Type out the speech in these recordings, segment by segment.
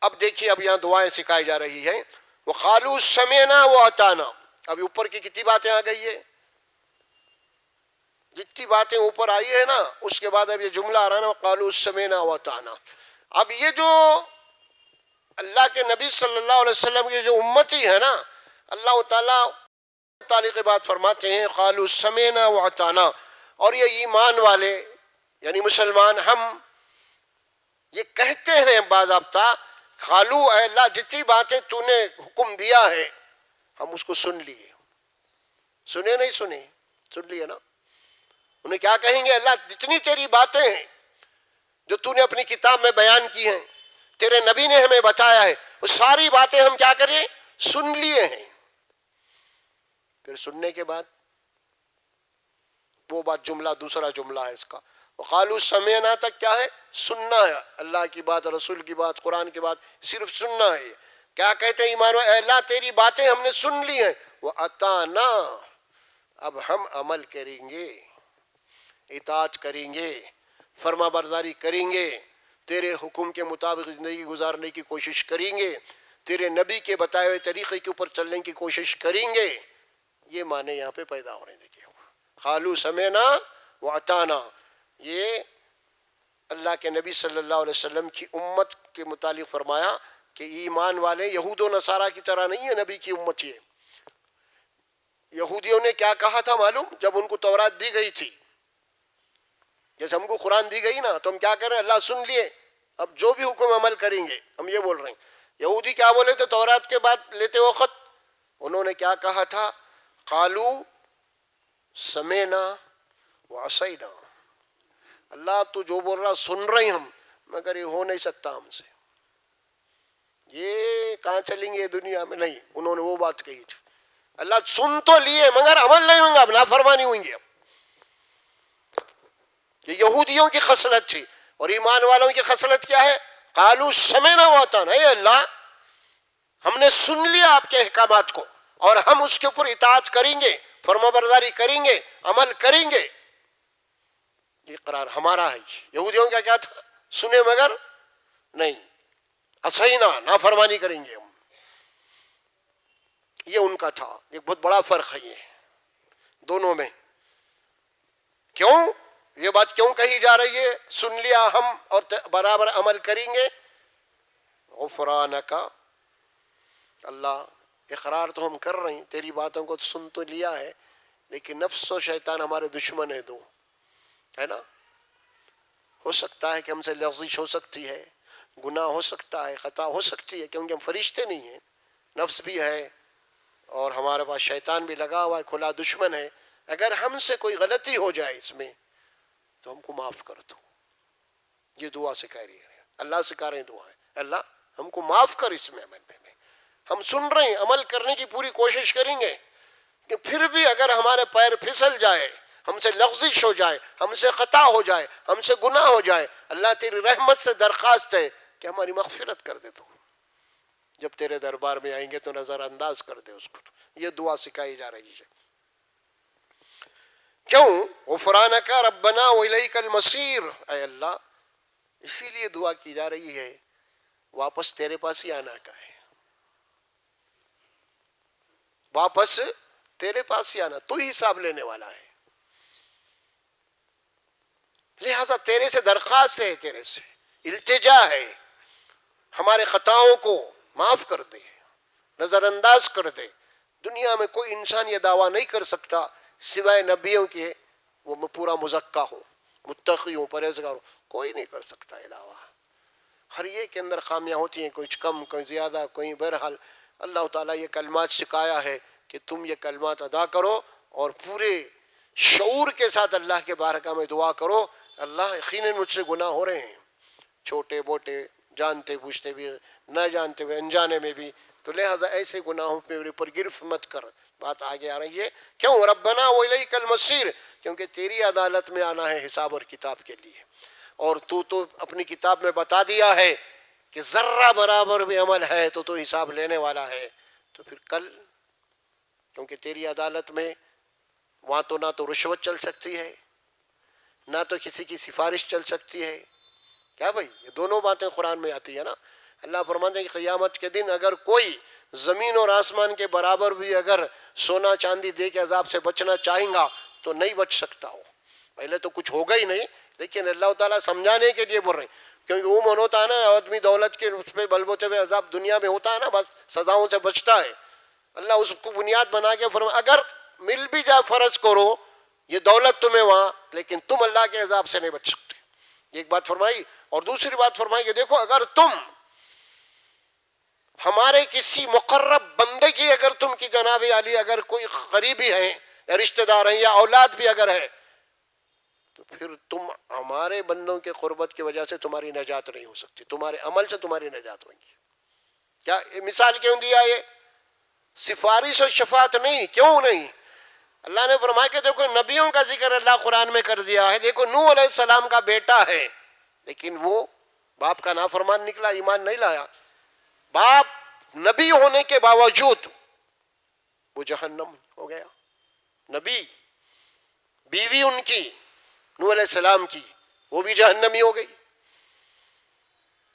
اب دیکھیے اب یہاں دعائیں سکھائی جا رہی ہیں. وقالوا سمعنا واطعنا. ابھی اوپر کی کتنی باتیں آ گئی ہے؟ جتنی باتیں اوپر آئی ہے نا اس کے بعد اب یہ جملہ آ رہا ہے نا وقالوا سمعنا واطعنا. اب یہ جو اللہ کے نبی صلی اللہ علیہ وسلم کی جو امتی ہے نا اللہ تعالیٰ تعلق بات فرماتے ہیں قالوا سمعنا واطعنا. اور یہ ایمان والے یعنی مسلمان ہم یہ کہتے ہیں باضابطہ قالوا اے اللہ جتنی باتیں تو نے حکم دیا ہے ہم اس کو سن لیے. سنے نہیں سنے؟ سن لیے نا. انہیں کیا کہیں گے؟ اللہ جتنی تیری باتیں ہیں جو تو نے اپنی کتاب میں بیان کی ہیں تیرے نبی نے ہمیں بتایا ہے وہ ساری باتیں ہم کیا کریں؟ سن لیے ہیں. پھر سننے کے بعد وہ بات جملہ دوسرا جملہ ہے اس کا وقالوا سمعنا تک کیا ہے؟ سننا ہے. اللہ کی بات رسول کی بات قرآن کی بات صرف سننا ہے. کیا کہتے ہیں ایمان اے اللہ تیری باتیں ہم نے سن لی ہیں واطعنا اب ہم عمل کریں گے اطاعت کریں گے فرما برداری کریں گے تیرے حکم کے مطابق زندگی گزارنے کی کوشش کریں گے تیرے نبی کے بتائے ہوئے طریقے کے اوپر چلنے کی کوشش کریں گے. یہ معنی یہاں پہ پیدا ہو رہے ہیں. دیکھیے قالوا سمعنا واطعنا یہ اللہ کے نبی صلی اللہ علیہ وسلم کی امت کے متعلق فرمایا کہ ایمان والے یہود و نصارہ کی طرح نہیں ہے نبی کی امت. یہ یہودیوں نے کیا کہا تھا معلوم؟ جب ان کو تورات دی گئی تھی جیسے ہم کو قرآن دی گئی نا تو ہم کیا کر رہے ہیں؟ اللہ سن لیے اب جو بھی حکم عمل کریں گے ہم یہ بول رہے ہیں. یہودی کیا بولے تھے تورات کے بعد لیتے وقت؟ انہوں نے کیا کہا تھا؟ قالوا سمعنا وعصینا. اللہ تو جو بول رہا سن رہے ہیں ہم مگر یہ ہو نہیں سکتا ہم سے. یہ کہاں چلیں گے دنیا میں؟ نہیں. انہوں نے وہ بات کہی تھی اللہ سن تو لیے مگر عمل نہیں ہوں گا اب نافرمانی ہوئیں گے. اب یہ یہودیوں کی خصلت تھی اور ایمان والوں کی خصلت کیا ہے؟ قالوا سمعنا واطعنا. اے اللہ ہم نے سن لیا آپ کے احکامات کو اور ہم اس کے اوپر اطاعت کریں گے فرما برداری کریں گے عمل کریں گے. یہ قرار ہمارا ہے. یہودیوں کا کیا تھا؟ سنے مگر نہیں. عصینا نافرمانی کریں گے ہم. یہ ان کا تھا. ایک بہت بڑا فرق ہے یہ دونوں میں. کیوں یہ بات کیوں کہی جا رہی ہے؟ سن لیا ہم اور برابر عمل کریں گے. غفرانک اللہ اقرار تو ہم کر رہے ہیں تیری باتوں کو سن تو لیا ہے لیکن نفس و شیطان ہمارے دشمن ہے دو ہے نا. ہو سکتا ہے کہ ہم سے لغزش ہو سکتی ہے گناہ ہو سکتا ہے خطا ہو سکتی ہے کیونکہ ہم فرشتے نہیں ہیں. نفس بھی ہے اور ہمارے پاس شیطان بھی لگا ہوا ہے کھلا دشمن ہے. اگر ہم سے کوئی غلطی ہو جائے اس میں تو ہم کو معاف کر دو. یہ دعا سکھا رہی ہے اللہ سکھا رہے ہیں دعا ہے اللہ ہم کو معاف کر اس میں عمل میں. ہم سن رہے ہیں عمل کرنے کی پوری کوشش کریں گے کہ پھر بھی اگر ہمارے پیر پھسل جائے ہم سے لغزش ہو جائے ہم سے خطا ہو جائے ہم سے گناہ ہو جائے اللہ تیری رحمت سے درخواست ہے کہ ہماری مغفرت کر دے. تو جب تیرے دربار میں آئیں گے تو نظر انداز کر دے اس کو. یہ دعا سکھائی جا رہی ہے. کیوں؟ غفرانک ربنا والیک المصیر. اے اللہ اسی لیے دعا کی جا رہی ہے واپس تیرے پاس ہی آنا کا ہے. واپس تیرے پاس ہی آنا. تو ہی حساب لینے والا ہے. لہذا تیرے سے درخواست ہے تیرے سے التجا ہے ہمارے خطاؤں کو معاف کر دے نظر انداز کر دے. دنیا میں کوئی انسان یہ دعویٰ نہیں کر سکتا سوائے نبیوں کے وہ پورا مزکا ہو متقی ہو پرہیزگار ہو. کوئی نہیں کر سکتا یہ دعویٰ. ہر ایک کے اندر خامیاں ہوتی ہیں کچھ کم کوئی زیادہ کوئی. بہرحال اللہ تعالیٰ یہ کلمات سکھایا ہے کہ تم یہ کلمات ادا کرو اور پورے شعور کے ساتھ اللہ کے بارگاہ میں دعا کرو. اللہ یقیناً مجھ سے گناہ ہو رہے ہیں چھوٹے موٹے جانتے بوجھتے بھی نہ جانتے ہوئے انجانے میں بھی. تو لہٰذا ایسے گناہوں پہ میرے اوپر گرفت مت کر. بات آگے آ رہی ہے. کیوں؟ ربنا والیک المصیر. کیونکہ تیری عدالت میں آنا ہے حساب اور کتاب کے لیے. اور تو اپنی کتاب میں بتا دیا ہے کہ ذرہ برابر بھی عمل ہے تو حساب لینے والا ہے. تو پھر کل کیونکہ تیری عدالت میں وہاں تو نہ تو رشوت چل سکتی ہے نہ تو کسی کی سفارش چل سکتی ہے. کیا بھائی یہ دونوں باتیں قرآن میں آتی ہے نا. اللہ فرماتے ہیں کہ قیامت کے دن اگر کوئی زمین اور آسمان کے برابر بھی اگر سونا چاندی دے کے عذاب سے بچنا چاہیں گا تو نہیں بچ سکتا ہو. پہلے تو کچھ ہوگا ہی نہیں, لیکن اللہ تعالیٰ سمجھانے کے لیے بول رہے ہیں, کیونکہ وہ من ہوتا ہے نا آدمی دولت کے اس پہ بل بوتے ہوئے عذاب دنیا میں ہوتا ہے نا, بس سزاؤں سے بچتا ہے. اللہ اس کو بنیاد بنا کے فرمایا اگر مل بھی جائے فرض کرو یہ دولت تمہیں وہاں, لیکن تم اللہ کے عذاب سے نہیں بچ سکتے. ایک بات فرمائی. اور دوسری بات فرمائی کہ دیکھو اگر تم ہمارے کسی مقرب بندے کی اگر تم کی جناب علی اگر کوئی قریبی ہیں یا رشتہ دار ہیں یا اولاد بھی اگر ہے تو پھر تم ہمارے بندوں کے قربت کی وجہ سے تمہاری نجات نہیں ہو سکتی, تمہارے عمل سے تمہاری نجات ہوگی. کیا مثال کیوں دیا یہ؟ سفارش اور شفاعت نہیں. کیوں نہیں؟ اللہ نے فرمایا کہ دیکھو نبیوں کا ذکر اللہ قرآن میں کر دیا ہے. دیکھو نوح علیہ السلام کا بیٹا ہے لیکن وہ باپ کا نافرمان نکلا, ایمان نہیں لایا. باپ نبی ہونے کے باوجود وہ جہنم ہو گیا. نبی بیوی ان کی نوح علیہ السلام کی وہ بھی جہنمی ہو گئی.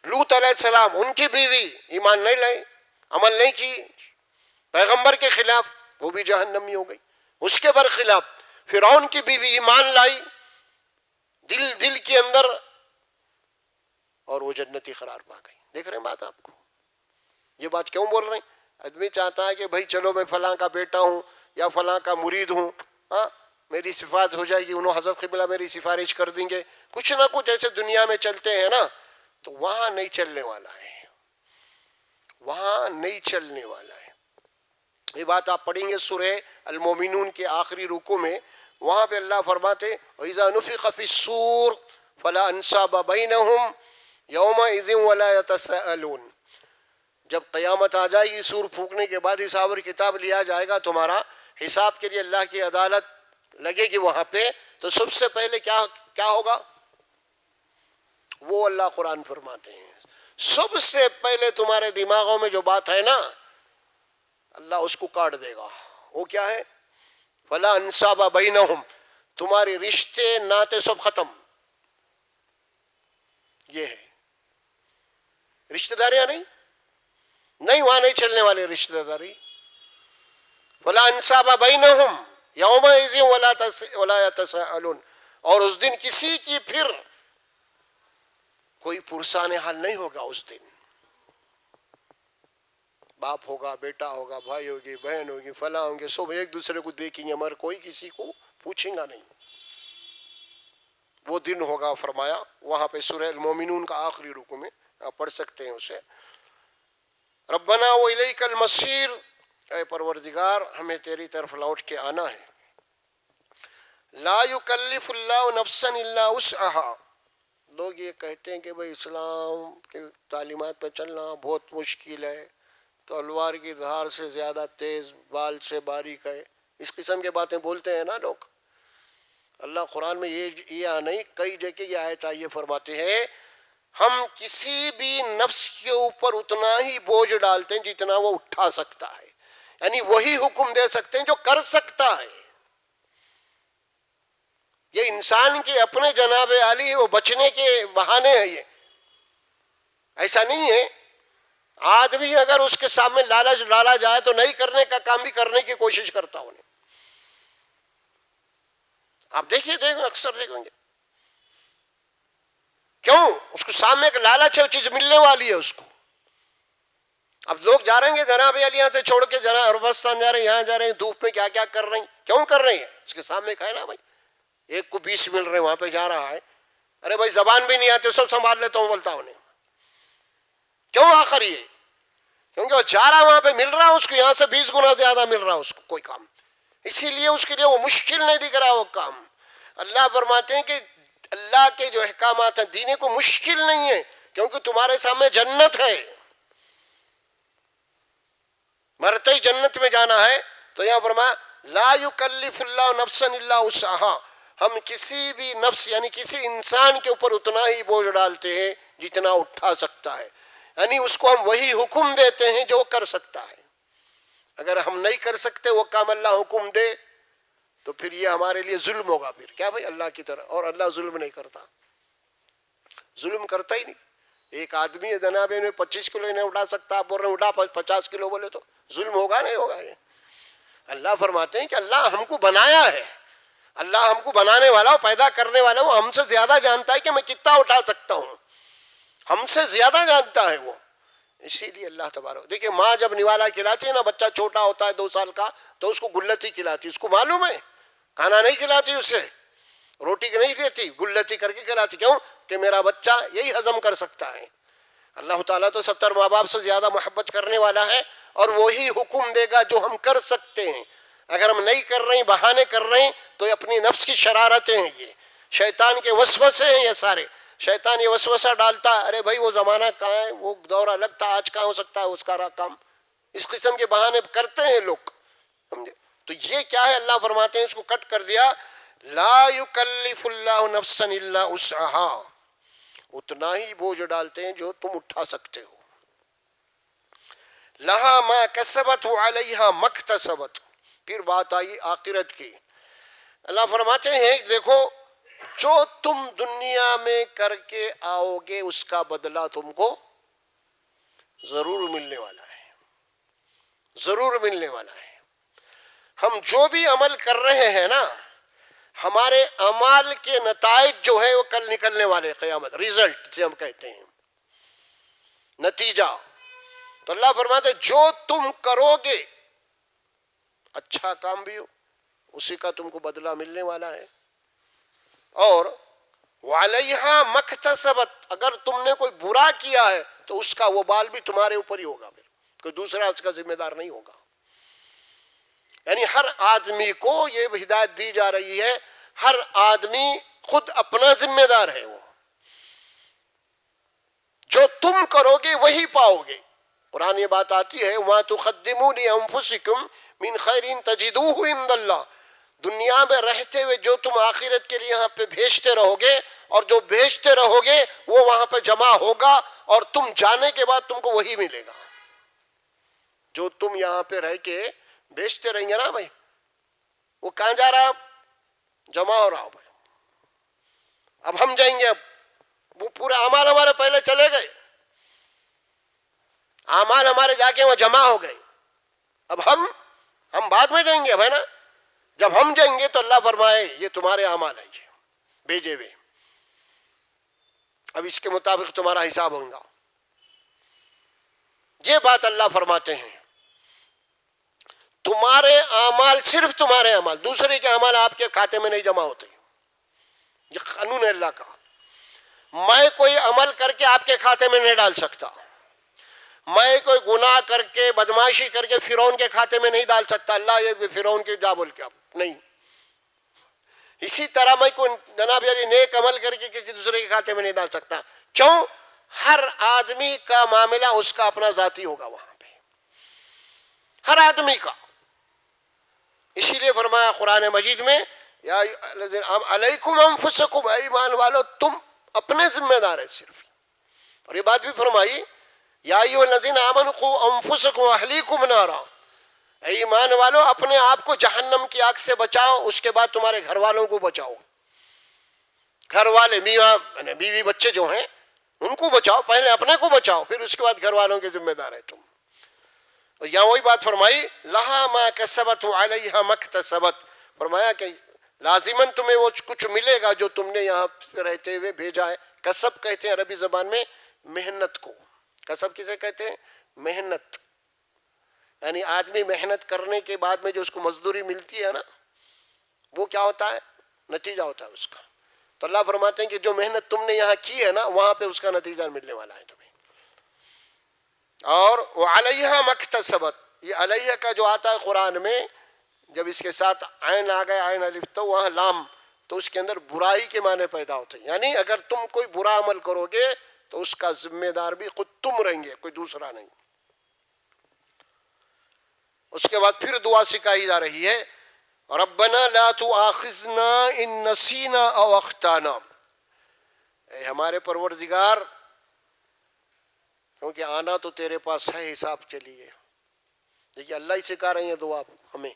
لوط علیہ السلام ان کی بیوی ایمان نہیں لائے, عمل نہیں کی پیغمبر کے خلاف, وہ بھی جہنمی ہو گئی. اس کے برخلاف فرعون کی بیوی ایمان لائی دل کے اندر اور وہ جنتی قرار پا گئی. دیکھ رہے ہیں بات آپ کو؟ یہ بات کیوں بول رہے ہیں؟ آدمی چاہتا ہے کہ بھائی چلو میں فلاں کا بیٹا ہوں یا فلاں کا مرید ہوں, ہاں میری صفات ہو جائے گی, انہوں حضرت قبلہ میری سفارش کر دیں گے, کچھ نہ کچھ ایسے دنیا میں چلتے ہیں نا, تو وہاں نہیں چلنے والا ہے, وہاں نہیں چلنے والا ہے. یہ بات آپ پڑھیں گے سورہ المومنون کے آخری رکوع میں, وہاں پہ اللہ فرماتے وَإِذَا نُفِخَ فِي الصُّورِ فَلَا أَنْسَابَ بَيْنَهُمْ يَوْمَئِذٍ وَلَا يَتَسَاءَلُونَ. جب قیامت آ جائے گی, سور پھونکنے کے بعد حساب اور کتاب لیا جائے گا, تمہارا حساب کے لیے اللہ کی عدالت لگے گی وہاں پہ, تو سب سے پہلے کیا ہوگا؟ وہ اللہ قرآن فرماتے ہیں سب سے پہلے تمہارے دماغوں میں جو بات ہے نا اللہ اس کو کاٹ دے گا. وہ کیا ہے؟ فلا انصاب بینہم, تمہارے رشتے ناتے سب ختم. یہ ہے رشتہ داریاں نہیں وہاں نہیں چلنے والے رشتہ داری. فلا انصاب بینہم یومئذ ولا یتساءلون. اور اس دن کسی کی پھر کوئی پرسان حال نہیں ہوگا. اس دن باپ ہوگا, بیٹا ہوگا, بھائی ہوگی, بہن ہوگی, فلاں ہوں گے, سب ایک دوسرے کو دیکھیں گے مگر کوئی کسی کو پوچھیں گا نہیں. وہ دن ہوگا فرمایا وہاں پہ سورہ المومنون کا آخری رکوع میں آپ پڑھ سکتے ہیں اسے. ربنا وإلیک المصیر, اے پروردگار ہمیں تیری طرف لوٹ کے آنا ہے. لا یکلف اللہ نفسا الا وسعها. لوگ یہ کہتے ہیں کہ بھئی اسلام کے تعلیمات پہ چلنا بہت مشکل ہے, تلوار کی دھار سے زیادہ تیز, بال سے باریک ہے, اس قسم کے باتیں بولتے ہیں نا لوگ. اللہ قرآن میں یہ نہیں, کئی جگہ یہ آیت یہ فرماتے ہیں ہم کسی بھی نفس کے اوپر اتنا ہی بوجھ ڈالتے ہیں جتنا وہ اٹھا سکتا ہے, یعنی وہی حکم دے سکتے ہیں جو کر سکتا ہے. یہ انسان کے اپنے جناب عالی وہ بچنے کے بہانے ہیں, یہ ایسا نہیں ہے. آدمی اگر اس کے سامنے لالچ ڈالا جائے تو نہیں کرنے کا کام بھی کرنے کی کوشش کرتا انہیں. آپ دیکھیں اکثر دیکھیں گے کیوں اس کو سامنے ایک لالچ ہے, وہ چیز ملنے والی ہے اس کو. اب لوگ جا رہے ہیں جناب علی یہاں سے چھوڑ کے جناب عربستان جا رہے ہیں, یہاں جا رہے ہیں, دھوپ میں کیا کیا کر رہے ہیں, کیوں کر رہے ہیں؟ اس کے سامنے کھائے نا بھائی, ایک کو 20 مل رہے وہاں پہ جا رہا ہے, ارے بھائی زبان بھی نہیں آتی سب سنبھال لیتا ہوں بولتا انہیں. کیوں آخر یہ کیونکہ وہ جا رہا وہاں پہ مل رہا اس کو یہاں سے 20 گنا زیادہ مل رہا اس کو کوئی کام, اسی لیے اس کے لیے وہ مشکل نہیں دکھ رہا وہ کام. اللہ فرماتے ہیں کہ اللہ کے جو احکامات ہیں دینے کو مشکل نہیں ہے کیونکہ تمہارے سامنے جنت ہے, مرتے ہی جنت میں جانا ہے. تو یہاں فرمایا لا یکلف اللہ نفسا الا وسعها, ہم کسی بھی نفس یعنی کسی انسان کے اوپر اتنا ہی بوجھ ڈالتے ہیں جتنا اٹھا سکتا ہے, یعنی اس کو ہم وہی حکم دیتے ہیں جو کر سکتا ہے. اگر ہم نہیں کر سکتے وہ کام اللہ حکم دے تو پھر یہ ہمارے لیے ظلم ہوگا. پھر کیا بھائی اللہ کی طرح, اور اللہ ظلم نہیں کرتا, ظلم کرتا ہی نہیں. ایک آدمی ہے جناب میں 25 کلو نہیں اٹھا سکتا، آپ بول رہے ہیں اٹھا 50 کلو، بولے تو ظلم ہوگا نہیں ہوگا؟ یہ اللہ فرماتے ہیں کہ اللہ ہم کو بنایا ہے، اللہ ہم کو بنانے والا پیدا کرنے والا وہ ہم سے زیادہ جانتا ہے کہ میں کتنا اٹھا سکتا ہوں، ہم سے زیادہ جانتا ہے وہ. اسی لیے اللہ تبارک، دیکھیں ماں جب نوالا کھلاتی ہے نا، بچہ چھوٹا ہوتا ہے 2 سال کا تو اس کو گلتی کھلاتی، اس کو معلوم ہے کھانا نہیں کھلاتی، اسے روٹی نہیں دیتی، گلتی کر کے کھلاتی. کیوں؟ کہ میرا بچہ یہی ہضم کر سکتا ہے. اللہ تعالیٰ تو 70 ماں باپ سے زیادہ محبت کرنے والا ہے، اور وہی حکم دے گا جو ہم کر سکتے ہیں. اگر ہم نہیں کر رہے ہیں، بہانے کر رہے ہیں، تو یہ اپنی نفس کی شرارتیں ہیں، یہ شیطان کے وسوسے ہیں. یہ سارے شیطان یہ وسوسہ ڈالتا ہے، ارے بھائی وہ زمانہ کہاں ہے، وہ دورہ لگتا آج کہاں ہو سکتا ہے اس کا کام. اس قسم کے بہانے کرتے ہیں لوگ، سمجھے؟ تو یہ کیا ہے؟ اللہ فرماتے ہیں اس کو کٹ کر دیا، لا یکلف اللہ نفسا الا وسعها، اتنا ہی بوجھ ڈالتے ہیں جو تم اٹھا سکتے ہو. لہا ما کسبت علیہا ما اکتسبت. پھر بات آئی آخرت کی. اللہ فرماتے ہیں دیکھو جو تم دنیا میں کر کے آؤ گے اس کا بدلہ تم کو ضرور ملنے والا ہے، ضرور ملنے والا ہے. ہم جو بھی عمل کر رہے ہیں نا، ہمارے اعمال کے نتائج جو ہے وہ کل نکلنے والے، قیامت، ریزلٹ سے ہم کہتے ہیں، نتیجہ. تو اللہ فرماتے جو تم کرو گے، اچھا کام بھی ہو، اسی کا تم کو بدلہ ملنے والا ہے. اور وعلیہا مکتسبت، اگر تم نے کوئی برا کیا ہے تو اس کا وبال بھی تمہارے اوپر ہی ہوگا، پھر کوئی دوسرا اس کا ذمہ دار نہیں ہوگا. یعنی ہر آدمی کو یہ ہدایت دی جا رہی ہے، ہر آدمی خود اپنا ذمہ دار ہے. وہ جو تم کرو گے وہی پاؤ گے. قرآن یہ بات آتی ہے، وَمَا تُقَدِّمُوا لِأَنفُسِكُم مِّن خَيْرٍ تَجِدُوهُ عِندَ اللَّهِ. دنیا میں رہتے ہوئے جو تم آخرت کے لیے یہاں پہ بھیجتے رہو گے، اور جو بھیجتے رہو گے وہ وہاں پہ جمع ہوگا، اور تم جانے کے بعد تم کو وہی ملے گا. جو تم یہاں پہ رہ کے بھیجتے رہیں گے نا بھائی، وہ کہاں جا رہا؟ جمع ہو رہا ہو بھائی. اب ہم جائیں گے، اب وہ پورے اعمال ہمارے پہلے چلے گئے، اعمال ہمارے جا کے وہاں جمع ہو گئے. اب ہم بعد میں جائیں گے بھائی نا. جب ہم جائیں گے تو اللہ فرمائے یہ تمہارے اعمال ہیں، یہ بھیجے ہوئے، اب اس کے مطابق تمہارا حساب ہوگا. یہ بات اللہ فرماتے ہیں. تمہارے اعمال، صرف تمہارے اعمال، دوسرے کے اعمال آپ کے کھاتے میں نہیں جمع ہوتے. یہ قانون ہے اللہ کا. میں کوئی عمل کر کے آپ کے کھاتے میں نہیں ڈال سکتا، میں کوئی گناہ کر کے بدمعاشی کر کے فرعون کے کھاتے میں نہیں ڈال سکتا. اللہ یہ فرعون کے جا بول کے اب نہیں. اسی طرح میں کوئی جناب یعنی نیک عمل کر کے کسی دوسرے کے کھاتے میں نہیں ڈال سکتا. کیوں؟ ہر آدمی کا معاملہ اس کا اپنا ذاتی ہوگا وہاں پہ، ہر آدمی کا. اسی لیے فرمایا قرآن مجید میں، یا علیکم انفسکم، اے ایمان والو تم اپنے ذمہ دار ہیں صرف. اور یہ بات بھی فرمائی، یا ایھا الذین آمنوا قوا انفسکم واہلیکم نارا، اے ایمان والو اپنے آپ کو جہنم کی آگ سے بچاؤ، اس کے بعد تمہارے گھر والوں کو بچاؤ. گھر والے، میاں بیوی بچے جو ہیں ان کو بچاؤ، پہلے اپنے کو بچاؤ، پھر اس کے بعد گھر والوں کے ذمہ دار ہے تم. یہاں وہی بات فرمائی، لہا ما کسبت علیہا ما اکتسبت. فرمایا کہ لازماً تمہیں وہ کچھ ملے گا جو تم نے یہاں پہ رہتے ہوئے بھیجا ہے. کسب کہتے ہیں عربی زبان میں محنت کو. کسب کسے کہتے ہیں؟ محنت. یعنی آدمی محنت کرنے کے بعد میں جو اس کو مزدوری ملتی ہے نا، وہ کیا ہوتا ہے؟ نتیجہ ہوتا ہے اس کا. تو اللہ فرماتے ہیں کہ جو محنت تم نے یہاں کی ہے نا، وہاں پہ اس کا نتیجہ ملنے والا ہے تمہیں. اور وعلیہا مکتسبت، یہ علیہ کا جو آتا ہے قرآن میں، جب اس کے ساتھ عین آ گئے، عین الف تو وہاں لام، تو اس کے اندر برائی کے معنی پیدا ہوتے ہیں. یعنی اگر تم کوئی برا عمل کرو گے تو اس کا ذمہ دار بھی خود تم رہیں گے، کوئی دوسرا نہیں. اس کے بعد پھر دعا سکھائی جا رہی ہے، ربنا لا تؤاخذنا ان نسینا او اخطانا. اے ہمارے پروردگار، کیونکہ آنا تو تیرے پاس ہے حساب کے لیے. دیکھیے اللہ ہی سکھا رہے ہیں دعا ہمیں.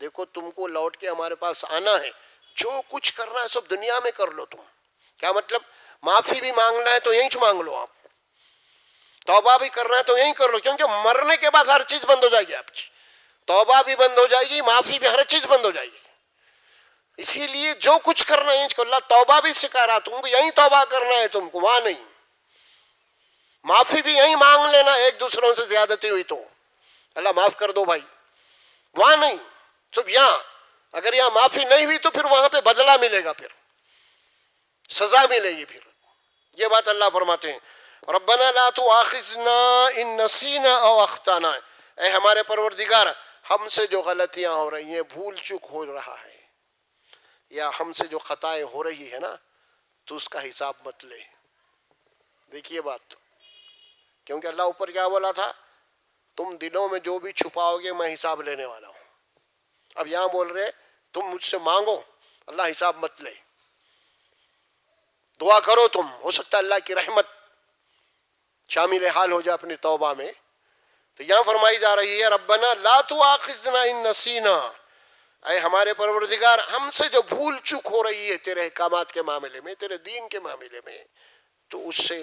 دیکھو تم کو لوٹ کے ہمارے پاس آنا ہے، جو کچھ کرنا ہے سب دنیا میں کر لو تم. کیا مطلب؟ معافی بھی مانگنا ہے تو یہیں سے مانگ لو آپ. توبہ بھی کرنا ہے تو یہی کر لو، کیونکہ مرنے کے بعد ہر چیز بند ہو جائے گی آپ کی، توبہ بھی بند ہو جائے گی، معافی بھی، ہر چیز بند ہو جائے گی۔ اسی لیے جو کچھ کرنا ہے اللہ توبہ بھی سکھا رہا، تم کو یہی توبہ کرنا ہے، تم کو وہاں نہیں، معافی بھی یہی مانگ لینا، ایک دوسروں سے زیادتی ہوئی تو اللہ معاف کر دو بھائی، وہاں نہیں، صرف یہاں۔ اگر یہاں معافی نہیں ہوئی تو پھر وہاں پہ بدلہ ملے گا، پھر سزا ملے گی۔ پھر یہ بات اللہ فرماتے ہیں ربنا لا تؤاخذنا ان نسینا او اخطانا، اے ہمارے پروردگار ہم سے جو غلطیاں ہو رہی ہیں، بھول چوک ہو رہا ہے، یا ہم سے جو خطائیں ہو رہی ہے نا، تو اس کا حساب مت لے۔ دیکھیے بات، کیونکہ اللہ اوپر کیا بولا تھا، تم دلوں میں جو بھی چھپاؤ گے میں حساب لینے والا ہوں۔ اب یہاں بول رہے تم مجھ سے مانگو، اللہ حساب مت لے، دعا کرو، تم ہو سکتا ہے اللہ کی رحمت شامل حال ہو جائے اپنی توبہ میں۔ تو یہاں فرمائی جا رہی ہے ربنا لا تؤاخذنا ان نسینا، اے ہمارے پروردگار ہم سے جو بھول چوک ہو رہی ہے تیرے احکامات کے معاملے میں، تیرے دین کے معاملے میں، تو اس سے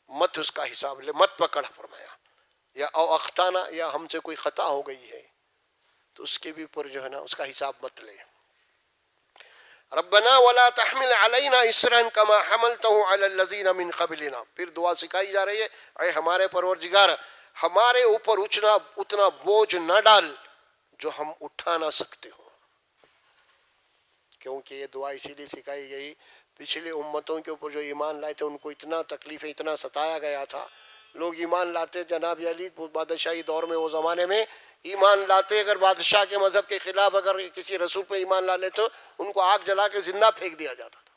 مت اس کا حساب لے، مت پکڑ فرمایا، یا او اختانا، یا ہم سے کوئی خطا ہو گئی ہے تو اس کے بھی اوپر جو ہے نا اس کا حساب مت لے۔ ربنا ولا تحمل علينا اسرا كما حملته على الذين من قبلنا، پھر دعا سکھائی جا رہی ہے اے ہمارے پروردگار ہمارے اوپر اتنا بوجھ نہ ڈال جو ہم اٹھا نہ سکتے ہو۔ کیونکہ یہ دعا اسی لیے سکھائی گئی، پچھلی امتوں کے اوپر جو ایمان لائے تھے ان کو اتنا تکلیفیں، اتنا ستایا گیا تھا، لوگ ایمان لاتے، جناب علی بادشاہی دور میں، وہ زمانے میں ایمان لاتے، اگر بادشاہ کے مذہب کے خلاف اگر کسی رسول پہ ایمان لا لیتے تو ان کو آگ جلا کے زندہ پھینک دیا جاتا تھا،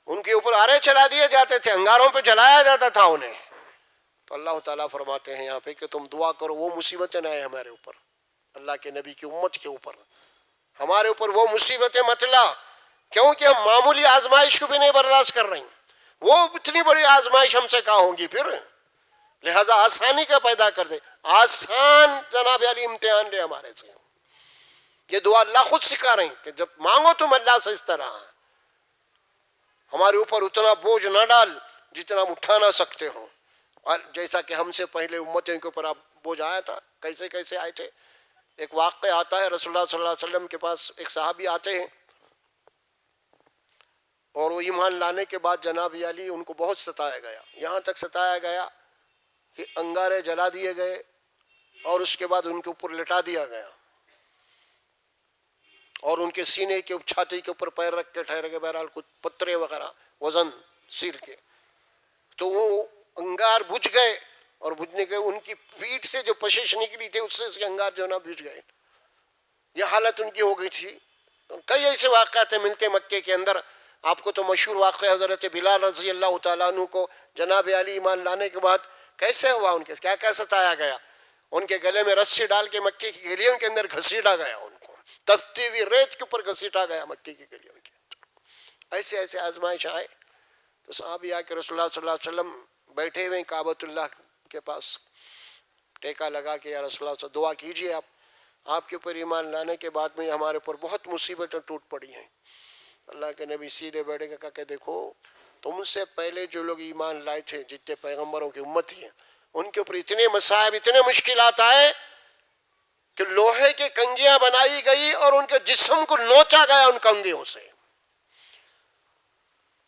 ان کے اوپر آرے چلا دیے جاتے تھے، انگاروں پہ جلایا جاتا تھا انہیں۔ تو اللہ تعالیٰ فرماتے ہیں یہاں پہ کہ تم دعا کرو، وہ مصیبتیں نہ آئے ہمارے اوپر، اللہ کے نبی کی امت کے اوپر، ہمارے اوپر وہ مصیبتیں مت لا، کیونکہ ہم معمولی آزمائش کو بھی نہیں برداشت کر رہے ہیں، وہ اتنی بڑی آزمائش ہم سے کہاں ہوگی، پھر لہذا آسانی کا پیدا کر دے، آسان جناب علی امتحان لے ہمارے سے۔ یہ دعا اللہ خود سکھا رہے ہیں کہ جب مانگو تم اللہ سے اس طرح، ہمارے اوپر اتنا بوجھ نہ ڈال جتنا ہم اٹھا نہ سکتے ہوں، اور جیسا کہ ہم سے پہلے امتوں کے اوپر بوجھ آیا تھا، کیسے کیسے آئے تھے۔ ایک واقعہ آتا ہے، رسول اللہ صلی اللہ علیہ وسلم کے پاس ایک صحابی آتے ہیں، اور وہ ایمان لانے کے بعد جناب علی ان کو بہت ستایا گیا، یہاں تک ستایا گیا کہ انگارے جلا دیے گئے، اور اس کے بعد ان کے اوپر لٹا دیا گیا، اور ان کے سینے کے چھاتی کے اوپر پیر رکھ کے ٹھہر گئے، بہرحال کچھ پترے وغیرہ وزن سیل کے، تو وہ انگار بجھ گئے، اور بجھنے کے ان کی پیٹھ سے جو پشش نکلی تھی اس سے اس کے انگار جو نا بجھ گئے، یہ حالت ان کی ہو گئی تھی۔ کئی ایسے واقعات ملتے مکے کے اندر، آپ کو تو مشہور واقعہ حضرت بلال رضی اللہ تعالیٰ عنہ کو جناب علی ایمان لانے کے بعد کیسے ہوا، ان کے کیا کیا ستایا گیا، ان کے گلے میں رسی ڈال کے مکے کی گلیوں کے اندر گھسیٹا گیا، ان کو تپتی ہوئی ریت کے اوپر گھسیٹا گیا مکے کی گلیوں کے اندر۔ ایسے ایسے آزمائش آئے تو صحابی آ کے رسول اللہ صلی اللہ علیہ وسلم بیٹھے ہوئے کعبۃ اللہ کے پاس ٹیکا لگا کے، یا رسول اللہ سے دعا کیجیے، آپ کے اوپر ایمان لانے کے بعد میں ہمارے اوپر بہت مصیبتیں ٹوٹ پڑی ہیں۔ اللہ کے نبی سیدھے بیٹھے کے کہا کہ دیکھو، تم سے پہلے جو لوگ ایمان لائے تھے، جتنے پیغمبروں کی امتی ہیں، ان کے اوپر اتنے مصائب، اتنے مشکلات آئے کہ لوہے کی کنگیاں بنائی گئی اور ان کے جسم کو نوچا گیا ان کنگیوں سے،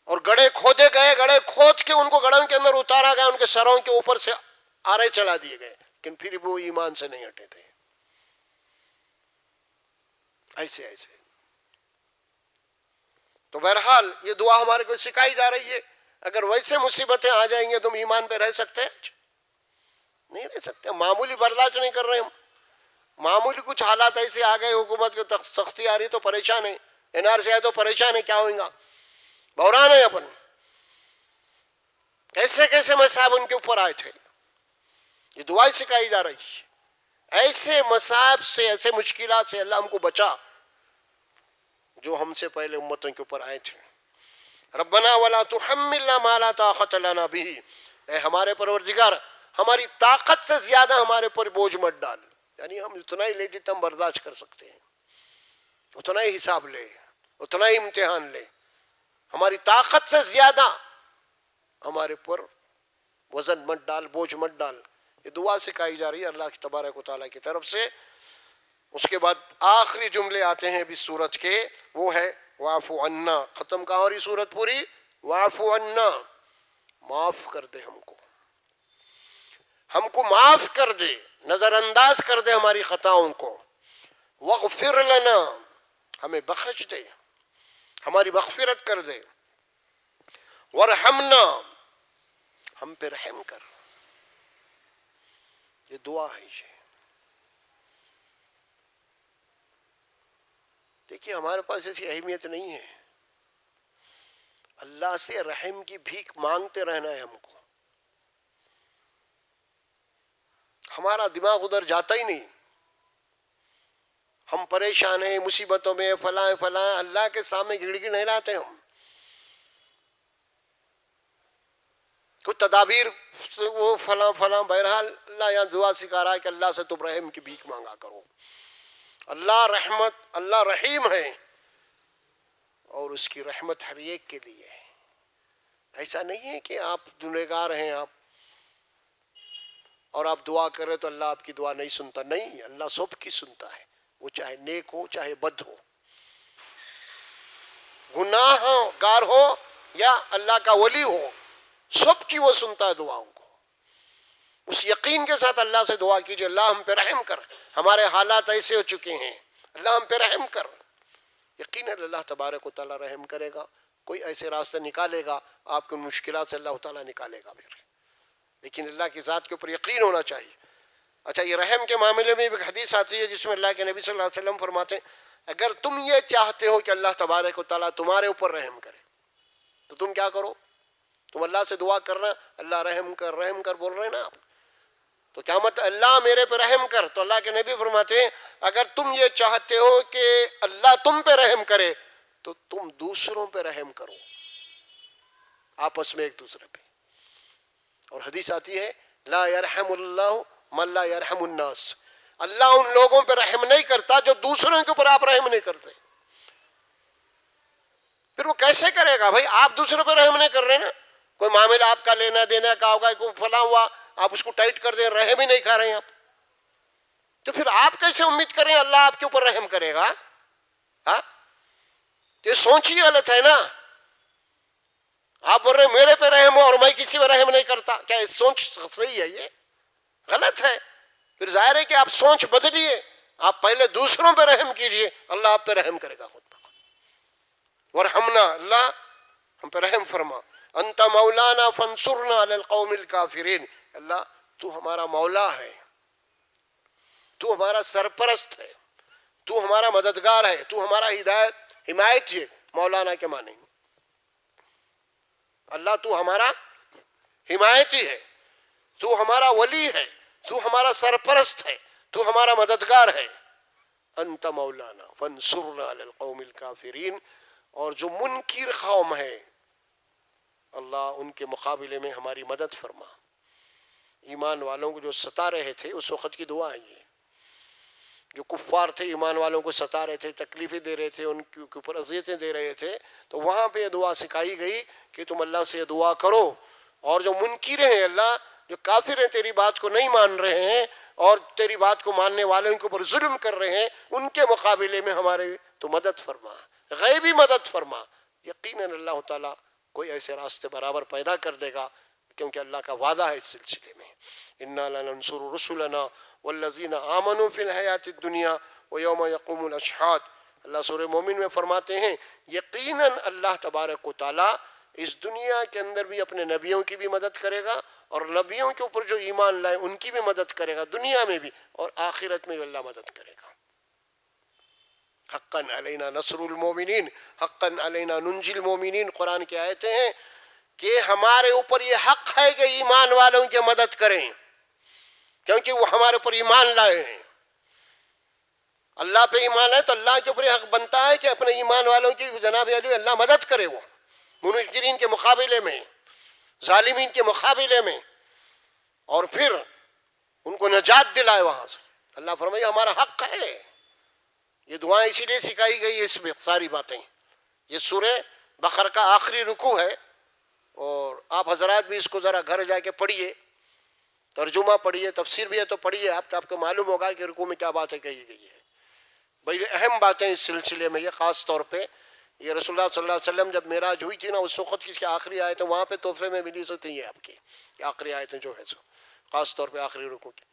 اور گڑھے کھودے گئے، گڑھے کھود کے ان کو گڑھوں کے اندر اتارا گیا، ان کے سروں کے اوپر سے آرے چلا دیے گئے، لیکن پھر بھی وہ ایمان سے نہیں ہٹے تھے۔ ایسے ایسے تو بہرحال یہ دعا ہمارے کو سکھائی جا رہی ہے، اگر ویسے مصیبتیں آ جائیں گے تم ایمان پہ رہ سکتے ہیں؟ نہیں رہ سکتے، معمولی برداشت نہیں کر رہے ہم، معمولی کچھ حالات ایسے آ گئے، حکومت کی سختی آ رہی تو پریشان ہے، NRC آئے تو پریشان ہے، کیا ہوگا، بحران ہے اپن۔ کیسے کیسے مصائب ان کے اوپر آئے تھے، یہ دعا سکھائی جا رہی ہے، ایسے مصائب سے، ایسے مشکلات سے اللہ ہم کو بچا جو ہم سے پہلے امتوں کے اوپر آئے تھے۔ ربنا ولا تحملنا ما لا طاقت لنا به، اے ہمارے پروردگار ہماری طاقت سے زیادہ ہمارے پر بوجھ مت ڈال، یعنی ہم اتنا ہی لے جتنا ہم برداشت کر سکتے ہیں، اتنا ہی حساب لے، اتنا ہی امتحان لے، ہماری طاقت سے زیادہ ہمارے پر وزن مت ڈال، بوجھ مت ڈال. یہ دعا سکھائی جا رہی ہے اللہ تبارک و تعالیٰ کی طرف سے. اس کے بعد آخری جملے آتے ہیں اس سورت کے، وہ ہے واعف عنا. ختم کہاں ہو رہی سورت پوری؟ واعف عنا، معاف کر دے ہم کو معاف کر دے، نظر انداز کر دے ہماری خطاؤں کو. واغفر لنا، ہمیں بخش دے، ہماری مغفرت کر دے. ورحمنا، ہم پہ رحم کر. یہ دعا ہے. یہ دیکھیے ہمارے پاس ایسی اہمیت نہیں ہے. اللہ سے رحم کی بھیک مانگتے رہنا ہے ہم کو. ہمارا دماغ ادھر جاتا ہی نہیں. ہم پریشان ہیں مصیبتوں میں، فلاں فلاں، اللہ کے سامنے گڑ گڑ نہیں لاتے ہم. کچھ تدابیر وہ فلاں فلاں، بہرحال اللہ یہاں دعا سکھا رہا ہے کہ اللہ سے تم رحم کی بھیک مانگا کرو. اللہ رحمت، اللہ رحیم ہے اور اس کی رحمت ہر ایک کے لیے ہے. ایسا نہیں ہے کہ آپ گنہگار ہیں آپ اور آپ دعا کر رہے تو اللہ آپ کی دعا نہیں سنتا. نہیں، اللہ سب کی سنتا ہے، وہ چاہے نیک ہو چاہے بد ہو، گناہ گار ہو یا اللہ کا ولی ہو، سب کی وہ سنتا ہے دعاؤں کو. اس یقین کے ساتھ اللہ سے دعا کیجیے، اللہ ہم پہ رحم کر، ہمارے حالات ایسے ہو چکے ہیں، اللہ ہم پہ رحم کر. یقیناً اللہ تبارک و تعالیٰ رحم کرے گا. کوئی ایسے راستے نکالے گا، آپ کی مشکلات سے اللہ تعالیٰ نکالے گا پھر. لیکن اللہ کی ذات کے اوپر یقین ہونا چاہیے. اچھا، یہ رحم کے معاملے میں ایک حدیث آتی ہے جس میں اللہ کے نبی صلی اللہ علیہ وسلم فرماتے ہیں اگر تم یہ چاہتے ہو کہ اللہ تبارک و تعالیٰ تمہارے اوپر رحم کرے تو تم کیا کرو؟ تم اللہ سے دعا کرنا، اللہ رحم کر بول رہے ہیں نا آپ. تو کیا مطلب اللہ میرے پہ رحم کر؟ تو اللہ کے نبی فرماتے ہیں اگر تم یہ چاہتے ہو کہ اللہ تم پہ رحم کرے تو تم دوسروں پہ رحم کرو، آپس میں ایک دوسرے پہ. اور حدیث آتی ہے لا یرحم اللہ من لا یرحم الناس. اللہ ان لوگوں پہ رحم نہیں کرتا جو دوسروں کے اوپر آپ رحم نہیں کرتے. پھر وہ کیسے کرے گا بھائی؟ آپ دوسروں پہ رحم نہیں کر رہے نا. کوئی معاملہ آپ کا لینا دینا کا ہوگا، کوئی فلاں ہوا، آپ اس کو ٹائٹ کر دیں، رحم ہی نہیں کھا رہے ہیں آپ، تو پھر آپ کیسے امید کریں اللہ آپ کے اوپر رحم کرے گا؟ ہاں، یہ سوچ ہی غلط ہے نا. آپ بول رہے ہیں میرے پہ رحم ہو اور میں کسی پہ رحم نہیں کرتا. کیا یہ سوچ صحیح ہے؟ یہ غلط ہے. پھر ظاہر ہے کہ آپ سوچ بدلیے، آپ پہلے دوسروں پہ رحم کیجئے، اللہ آپ پہ رحم کرے گا خود بخود. ورحمنا، اللہ ہم پہ رحم فرما. انت مولانا فانصرنا علی القوم الکافرین. اللہ تو ہمارا مولا ہے، تو ہمارا سرپرست ہے، تو ہمارا مددگار ہے، تو ہمارا حمایت ہے. مولانا کے معنی اللہ تو ہمارا حمایتی ہے، تو ہمارا ولی ہے، تو ہمارا سرپرست ہے، تو ہمارا مددگار ہے. انت مولانا فانصرنا علی القوم الکافرین. اور جو منکر قوم ہے اللہ ان کے مقابلے میں ہماری مدد فرما. ایمان والوں کو جو ستا رہے تھے اس وقت کی دعا ہے یہ. جو کفار تھے ایمان والوں کو ستا رہے تھے، تکلیفیں دے رہے تھے، ان کے اوپر اذیتیں دے رہے تھے، تو وہاں پہ یہ دعا سکھائی گئی کہ تم اللہ سے یہ دعا کرو. اور جو منکر ہیں اللہ، جو کافر ہیں، تیری بات کو نہیں مان رہے ہیں اور تیری بات کو ماننے والوں کے اوپر ظلم کر رہے ہیں، ان کے مقابلے میں ہمارے تو مدد فرما، غیبی مدد فرما. یقیناً اللہ تعالیٰ کوئی ایسے راستے برابر پیدا کر دے گا، کیونکہ اللہ کا وعدہ ہے اس سلسلے میں. انا لننصر رسلنا والذین آمنوا فی الحیات الدنیا ویوم یقوم الاشہاد. اللہ سورہ مومن میں فرماتے ہیں یقیناً اللہ تبارک و تعالیٰ اس دنیا کے اندر بھی اپنے نبیوں کی بھی مدد کرے گا اور نبیوں کے اوپر جو ایمان لائے ان کی بھی مدد کرے گا، دنیا میں بھی اور آخرت میں بھی اللہ مدد کرے گا. حقاً علینا نصر المومنین، حقاً علینا ننجی المومنین. قرآن کی آیتیں ہیں کہ ہمارے اوپر یہ حق ہے کہ ایمان والوں کی مدد کریں، کیونکہ وہ ہمارے اوپر ایمان لائے ہیں. اللہ پہ ایمان ہے تو اللہ کے اوپر یہ حق بنتا ہے کہ اپنے ایمان والوں کی جناب علی اللہ مدد کرے، وہ منکرین کے مقابلے میں، ظالمین کے مقابلے میں، اور پھر ان کو نجات دلائے وہاں سے. اللہ فرمائے ہمارا حق ہے. یہ دعائیں اسی لیے سکھائی گئی ہے اس میں ساری باتیں. یہ سورہ بقرہ کا آخری رکوع ہے اور آپ حضرات بھی اس کو ذرا گھر جا کے پڑھیے، ترجمہ پڑھیے، تفسیر بھی ہے تو پڑھیے، آپ کو معلوم ہوگا کہ رکوع میں کیا باتیں کہی گئی ہے. بڑی اہم باتیں اس سلسلے میں، یہ خاص طور پہ یہ رسول اللہ صلی اللہ علیہ وسلم جب معراج ہوئی تھی نا، اس وقت کی آخری آیتیں وہاں پہ تحفے میں ملی سکتی ہیں آپ کی، آخری آیتیں جو ہے سو خاص طور پہ آخری رکوع کی،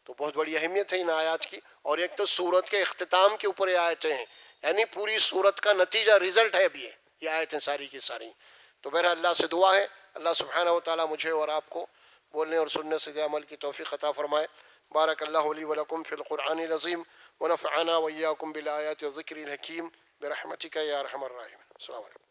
تو بہت بڑی اہمیت ہے ان آیات کی. اور ایک تو سورت کے اختتام کے اوپر یہ آیتیں ہیں، یعنی پوری سورت کا نتیجہ رزلٹ ہے اب یہ آیتیں ساری کی ساری. تو بہرحال اللہ سے دعا ہے اللہ سبحانہ و تعالیٰ مجھے اور آپ کو بولنے اور سننے سے عمل کی توفیق عطا فرمائے. بارک اللہ لی ولکم فی القرآن العظیم ونفعنا وإياكم بالآیات والذکر الحکیم برحمتک یا ارحم الراحمین. السلام علیکم.